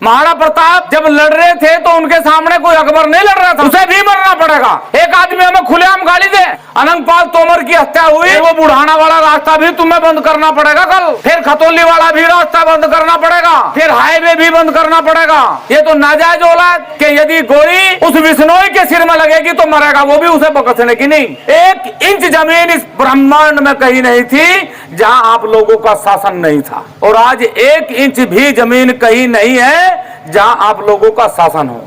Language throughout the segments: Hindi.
महाराणा प्रताप जब लड़ रहे थे तो उनके सामने कोई अकबर नहीं लड़ रहा था, उसे भी मरना पड़ेगा। एक आदमी हमें खुलेआम गाली दे, अनंगपाल तोमर की हत्या हुई, वो बुढ़ाना वाला रास्ता भी तुम्हें बंद करना पड़ेगा कल, फिर खतौली वाला भी रास्ता बंद करना पड़ेगा, फिर हाईवे भी बंद करना पड़ेगा। ये तो नाजायज औलाद कि यदि गोली उस बिश्नोई के सिर में लगेगी तो मरेगा, वो भी उसे बकसने की नहीं। 1 इंच जमीन इस ब्रह्मांड में कहीं नहीं थी जहां आप लोगों का शासन नहीं था, और आज 1 इंच भी जमीन कहीं नहीं है जहां आप लोगों का शासन हो।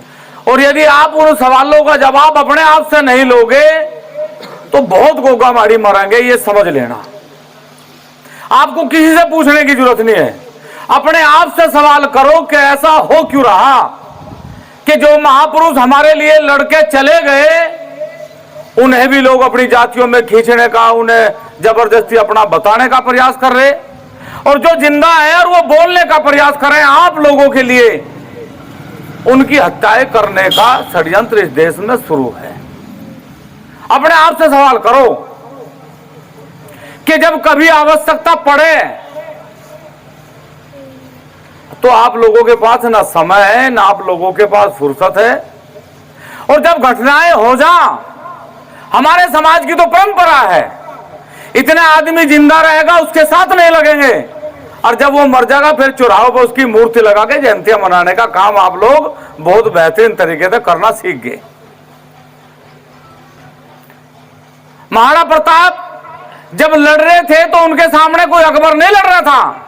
और यदि आप उन सवालों का जवाब अपने आप से नहीं लोगे तो बहुत गोगा मारी मरेंगे, ये समझ लेना। आपको किसी से पूछने की जरूरत नहीं है, अपने आप से सवाल करो कि ऐसा हो क्यों रहा कि जो महापुरुष हमारे लिए लड़के चले गए उन्हें भी लोग अपनी जातियों में खींचने का, उन्हें जबरदस्ती अपना बताने का प्रयास कर रहे, और जो जिंदा है और वो बोलने का प्रयास कर रहे हैं आप लोगों के लिए, उनकी हत्याएं करने का षड्यंत्र इस देश में शुरू है। अपने आप से सवाल करो कि जब कभी आवश्यकता पड़े तो आप लोगों के पास ना समय है, ना आप लोगों के पास फुर्सत है, और जब घटनाएं हो जाएं, हमारे समाज की तो परंपरा है, इतने आदमी जिंदा रहेगा उसके साथ नहीं लगेंगे, और जब वो मर जाएगा फिर चौराहों पर उसकी मूर्ति लगा के जयंतियां मनाने का काम आप लोग बहुत बेहतरीन तरीके से करना सीख गए। महाराणा प्रताप जब लड़ रहे थे तो उनके सामने कोई अकबर नहीं लड़ रहा था,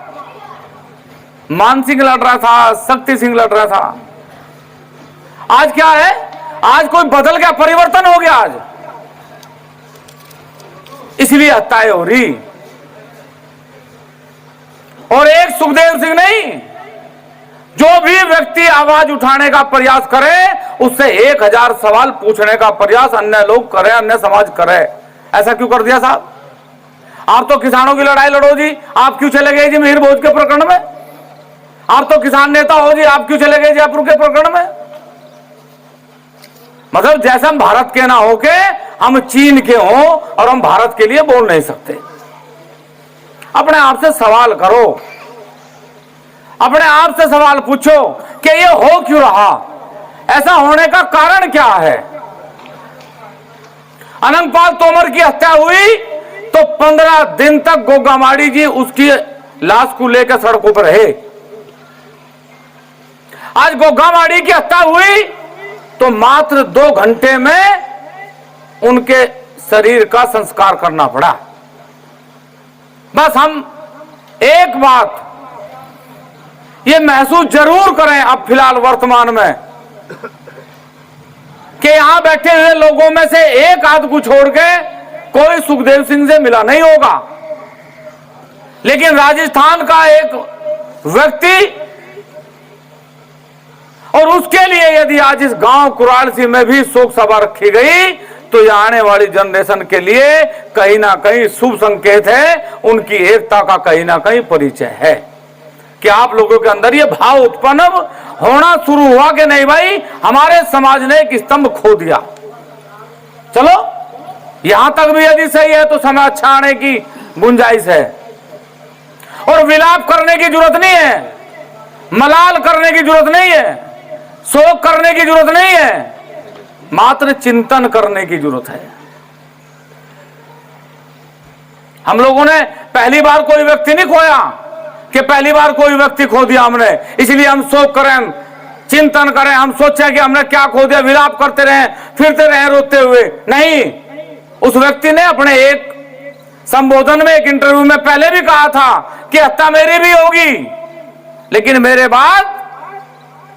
मान सिंह लड़ रहा था, शक्ति सिंह लड़ रहा था। आज क्या है, आज कोई बदल गया, परिवर्तन हो गया आज, इसलिए हत्याएं हो रही। और एक सुखदेव सिंह नहीं, जो भी व्यक्ति आवाज उठाने का प्रयास करे उससे 1000 सवाल पूछने का प्रयास अन्य लोग करें, अन्य समाज करे। ऐसा क्यों कर दिया साहब? आप तो किसानों की लड़ाई लड़ो जी, आप क्यों चले गए जी मिहिर भोज के प्रकरण में? आप तो किसान नेता हो जी, आप क्यों चले गए जयपुर के प्रकरण में? मतलब जैसे हम भारत के ना होके हम चीन के हों और हम भारत के लिए बोल नहीं सकते। अपने आप से सवाल करो, अपने आप से सवाल पूछो कि ये हो क्यों रहा, ऐसा होने का कारण क्या है? अनंगपाल तोमर की हत्या हुई तो 15 दिन तक गोगामाड़ी जी उसकी लाश को लेकर सड़कों पर रहे। आज गोगामाड़ी की हत्या हुई तो मात्र 2 घंटे में उनके शरीर का संस्कार करना पड़ा। बस हम एक बात ये महसूस जरूर करें अब फिलहाल वर्तमान में कि यहां बैठे हुए लोगों में से एक आध को छोड़ के कोई सुखदेव सिंह से मिला नहीं होगा, लेकिन राजस्थान का एक व्यक्ति, और उसके लिए यदि आज इस गांव कुरालसी में भी शोक सभा रखी गई तो यह आने वाली जनरेशन के लिए कहीं ना कहीं शुभ संकेत है, उनकी एकता का कहीं ना कहीं परिचय है कि आप लोगों के अंदर ये भाव उत्पन्न होना शुरू हुआ कि नहीं भाई हमारे समाज ने एक स्तंभ खो दिया। चलो यहां तक भी यदि सही है तो समय अच्छा आने की गुंजाइश है, और विलाप करने की जरूरत नहीं है, मलाल करने की जरूरत नहीं है, शोक करने की जरूरत नहीं है, मात्र चिंतन करने की जरूरत है। हम लोगों ने पहली बार कोई व्यक्ति नहीं खोया कि पहली बार कोई व्यक्ति खो दिया हमने, इसलिए हम शोक करें, चिंतन करें, हम सोचें कि हमने क्या खो दिया, विलाप करते रहें, फिरते रहें रोते हुए। नहीं, उस व्यक्ति ने अपने एक संबोधन में, एक इंटरव्यू में पहले भी कहा था कि हत्या मेरी भी होगी, लेकिन मेरे बाद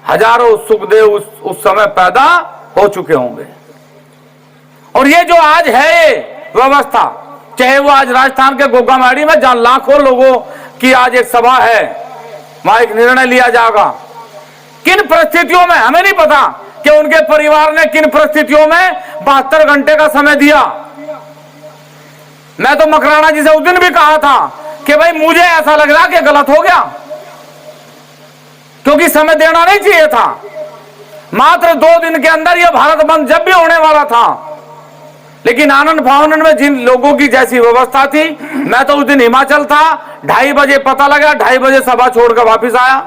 हजारों सुखदेव उस समय पैदा हो चुके होंगे। और ये जो आज है व्यवस्था, चाहे वो आज राजस्थान के गोगामाड़ी में जहां लाखों लोगों की आज एक सभा है, वहां एक निर्णय लिया जाएगा, किन परिस्थितियों में हमें नहीं पता कि उनके परिवार ने किन परिस्थितियों में 72 घंटे का समय दिया। मैं तो मकराना जी से उस दिन भी कहा था कि भाई मुझे ऐसा लग रहा कि गलत हो गया, क्योंकि समय देना नहीं चाहिए था। मात्र 2 दिन के अंदर यह भारत बंद जब भी होने वाला था, लेकिन आनंद भवन में जिन लोगों की जैसी व्यवस्था थी, मैं तो उस दिन हिमाचल था, 2:30 बजे पता लगा, 2:30 बजे सभा छोड़कर वापिस आया।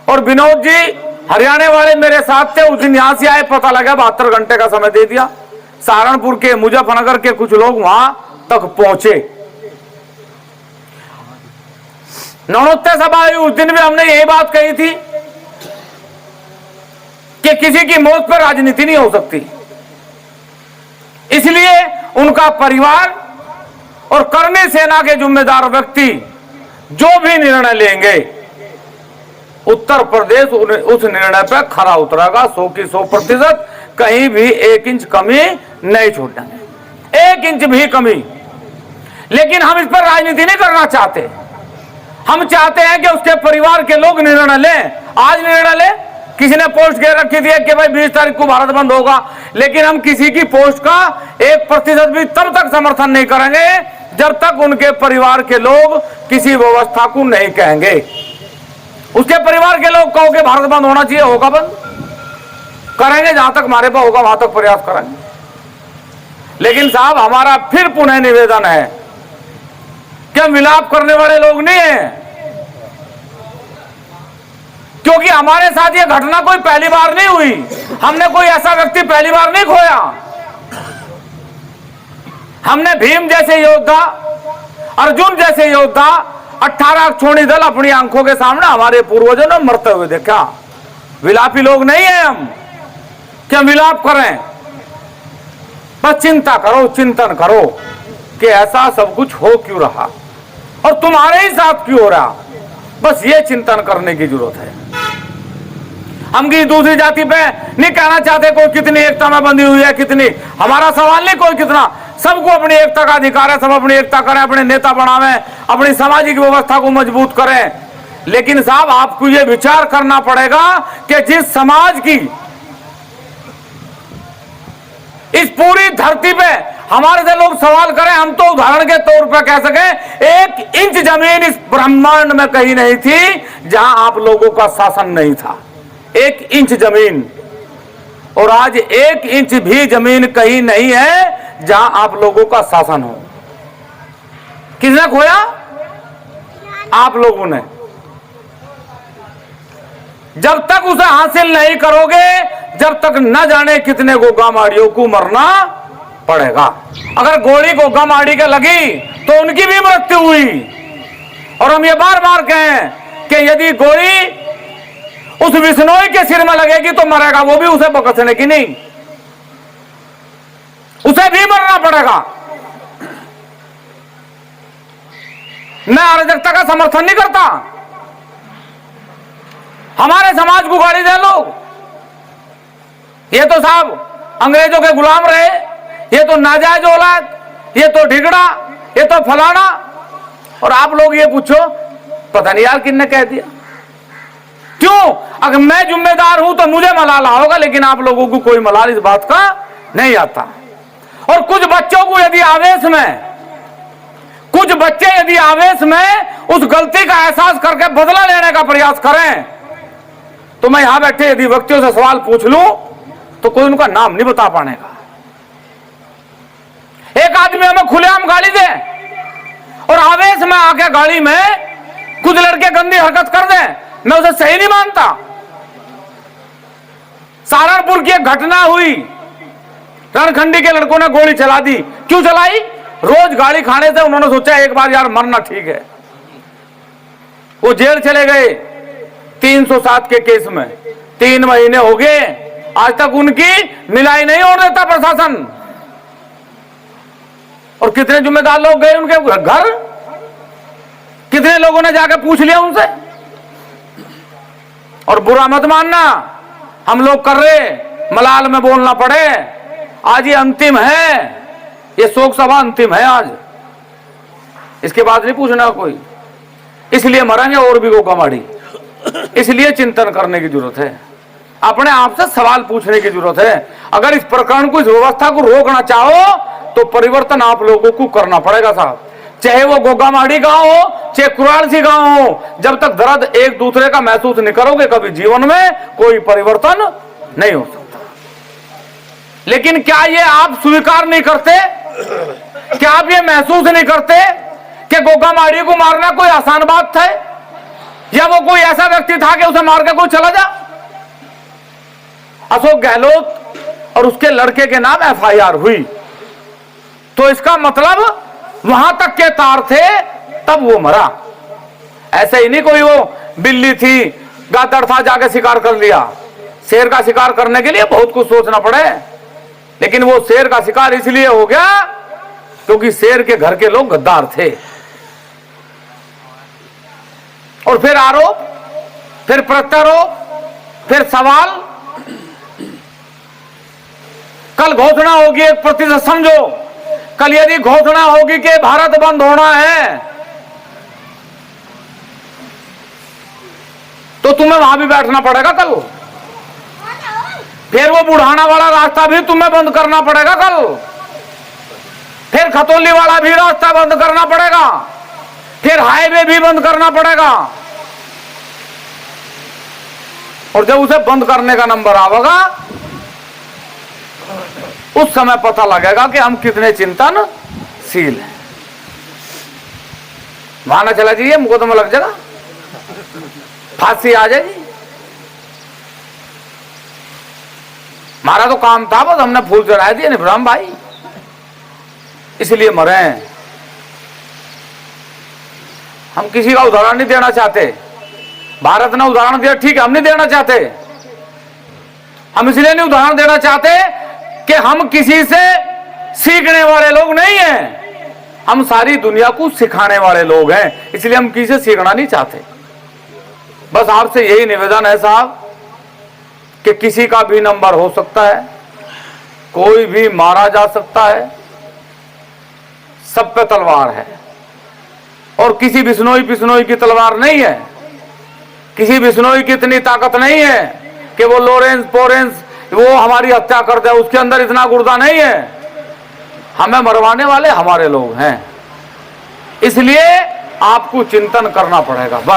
और विनोद जी हरियाणा वाले मेरे साथ थे, उस दिन यहां से आए, पता लगा 72 घंटे का समय दे दिया। सहारनपुर के, मुजफ्फरनगर के कुछ लोग वहां तक पहुंचे। नौनोत्तर सभा हुई, उस दिन भी हमने यही बात कही थी कि किसी की मौत पर राजनीति नहीं हो सकती, इसलिए उनका परिवार और करनी सेना के जिम्मेदार व्यक्ति जो भी निर्णय लेंगे, उत्तर प्रदेश उस निर्णय पर खरा उतरेगा 100 की 100%। कहीं भी 1 इंच कमी नहीं छूटने, 1 इंच भी कमी। लेकिन हम इस पर राजनीति नहीं करना चाहते। हम चाहते हैं कि उसके परिवार के लोग निर्णय लें। आज निर्णय लें, किसी ने पोस्ट कह रखी थी कि भाई 20 तारीख को भारत बंद होगा, लेकिन हम किसी की पोस्ट का 1% भी तब तक समर्थन नहीं करेंगे जब तक उनके परिवार के लोग किसी व्यवस्था को नहीं कहेंगे। उसके परिवार के लोग कहो कि भारत बंद होना चाहिए, होगा बंद करेंगे, जहां तक हमारे पास होगा वहां तक प्रयास करेंगे। लेकिन साहब, हमारा फिर पुनः निवेदन है कि हम विलाप करने वाले लोग नहीं हैं, क्योंकि हमारे साथ ये घटना कोई पहली बार नहीं हुई। हमने कोई ऐसा व्यक्ति पहली बार नहीं खोया। हमने भीम जैसे योद्धा, अर्जुन जैसे योद्धा, 18 छोड़ी दल अपनी आंखों के सामने हमारे पूर्वजों ने मरते हुए देखा। विलापी लोग नहीं है हम कि हम विलाप करें। बस चिंता करो, चिंतन करो कि ऐसा सब कुछ हो क्यों रहा और तुम्हारे ही साथ क्यों हो रहा। बस ये चिंतन करने की जरूरत है। हम किसी दूसरी जाति पे नहीं कहना चाहते कोई कितनी एकता में बंधी हुई है, कितनी। हमारा सवाल नहीं कोई कितना, सबको अपनी एकता का अधिकार है। सब अपनी एकता करें, अपने नेता बनावें, अपनी सामाजिक व्यवस्था को मजबूत करें। लेकिन साहब, आपको यह विचार करना पड़ेगा कि जिस समाज की इस पूरी धरती पे हमारे से लोग सवाल करें, हम तो उदाहरण के तौर पर कह सकें 1 इंच जमीन इस ब्रह्मांड में कहीं नहीं थी जहां आप लोगों का शासन नहीं था। 1 इंच जमीन, और आज 1 इंच भी जमीन कहीं नहीं है जहां आप लोगों का शासन हो। किसने खोया? आप लोगों ने। जब तक उसे हासिल नहीं करोगे, जब तक न जाने कितने गोगा माड़ियों को मरना पड़ेगा। अगर गोली गोगा माड़ी के लगी तो उनकी भी मृत्यु हुई। और हम ये बार बार कहें कि यदि गोली उस विष्णोई के सिर में लगेगी तो मरेगा, वो भी उसे बकसने की नहीं, उसे भी मरना पड़ेगा। मैं अराजकता का समर्थन नहीं करता। हमारे समाज को गाली दे लोग, ये तो साहब अंग्रेजों के गुलाम रहे, ये तो नाजायज औलाद, ये तो ढिगड़ा, ये तो फलाना। और आप लोग ये पूछो, पता नहीं यार किसने कह दिया। क्यों? अगर मैं जिम्मेदार हूं तो मुझे मलाल होगा, लेकिन आप लोगों को कोई मलाल इस बात का नहीं आता। और कुछ बच्चों को यदि आवेश में, कुछ बच्चे यदि आवेश में उस गलती का एहसास करके बदला लेने का प्रयास करें, तो मैं यहां बैठे यदि व्यक्तियों से सवाल पूछ लूं तो कोई उनका नाम नहीं बता पाएगा। एक आदमी हमें खुलेआम गाली दे और आवेश में आके गाड़ी में कुछ लड़के गंदी हरकत कर दे, मैं उसे सही नहीं मानता। सहारनपुर की एक घटना हुई, रणखंडी के लड़कों ने गोली चला दी। क्यों चलाई? रोज गाड़ी खाने से उन्होंने सोचा एक बार यार मरना ठीक है। वो जेल चले गए 307 के केस में। 3 महीने हो गए, आज तक उनकी मिलाई नहीं होने देता प्रशासन। और कितने जिम्मेदार लोग गए उनके घर, कितने लोगों ने जाकर पूछ लिया उनसे। और बुरा मत मानना, हम लोग कर रहे, मलाल में बोलना पड़े। आज ये अंतिम है, ये शोक सभा अंतिम है आज, इसके बाद नहीं पूछना कोई। इसलिए मरेंगे और भी गोगा माड़ी। इसलिए चिंतन करने की जरूरत है, अपने आप से सवाल पूछने की जरूरत है। अगर इस प्रकरण को, इस व्यवस्था को रोकना चाहो तो परिवर्तन आप लोगों को करना पड़ेगा साहब। चाहे वो गोगामाड़ी गांव हो, चाहे कुरालसी गांव हो, जब तक दर्द एक दूसरे का महसूस नहीं करोगे, कभी जीवन में कोई परिवर्तन नहीं हो सकता। लेकिन क्या ये आप स्वीकार नहीं करते? क्या आप ये महसूस नहीं करते कि गोगामाड़ी को मारना कोई आसान बात है? या वो कोई ऐसा व्यक्ति था कि उसे मार के कोई चला जा? अशोक गहलोत और उसके लड़के के नाम एफआईआर हुई, तो इसका मतलब वहां तक के तार थे, तब वो मरा। ऐसे ही नहीं कोई वो बिल्ली थी, गादड़ था, जाके शिकार कर लिया। शेर का शिकार करने के लिए बहुत कुछ सोचना पड़े, लेकिन वो शेर का शिकार इसलिए हो गया क्योंकि शेर के घर के लोग गद्दार थे। और फिर आरोप, फिर प्रत्यारोप, फिर सवाल। कल घोषणा होगी 1% समझो, कल यदि घोषणा होगी कि भारत बंद होना है तो तुम्हें वहां भी बैठना पड़ेगा कल। फिर वो बुढ़ाना वाला रास्ता भी तुम्हें बंद करना पड़ेगा कल। फिर खतौली वाला भी रास्ता बंद करना पड़ेगा, फिर हाईवे भी बंद करना पड़ेगा। और जब उसे बंद करने का नंबर आवेगा उस समय पता लगेगा कि हम कितने चिंतनशील हैं। वहां ना चला जाइए, मुकदमा लग जाएगा, फांसी आ जाएगी। हमारा तो काम था, बस हमने फूल चढ़ाए दिए निब्राम भाई, इसलिए मरे हैं। हम किसी का उदाहरण नहीं देना चाहते। भारत ने उदाहरण दिया, ठीक है, हम नहीं देना चाहते। हम इसलिए नहीं उदाहरण देना चाहते कि हम किसी से सीखने वाले लोग नहीं हैं, हम सारी दुनिया को सिखाने वाले लोग हैं, इसलिए हम किसी से सीखना नहीं चाहते। बस आपसे यही निवेदन है साहब कि किसी का भी नंबर हो सकता है, कोई भी मारा जा सकता है, सब पे तलवार है। और किसी बिश्नोई की तलवार नहीं है, किसी बिश्नोई की इतनी ताकत नहीं है कि वो लॉरेंस पोरेंस वो हमारी हत्या कर दे, उसके अंदर इतना गुर्दा नहीं है। हमें मरवाने वाले हमारे लोग हैं, इसलिए आपको चिंतन करना पड़ेगा बस।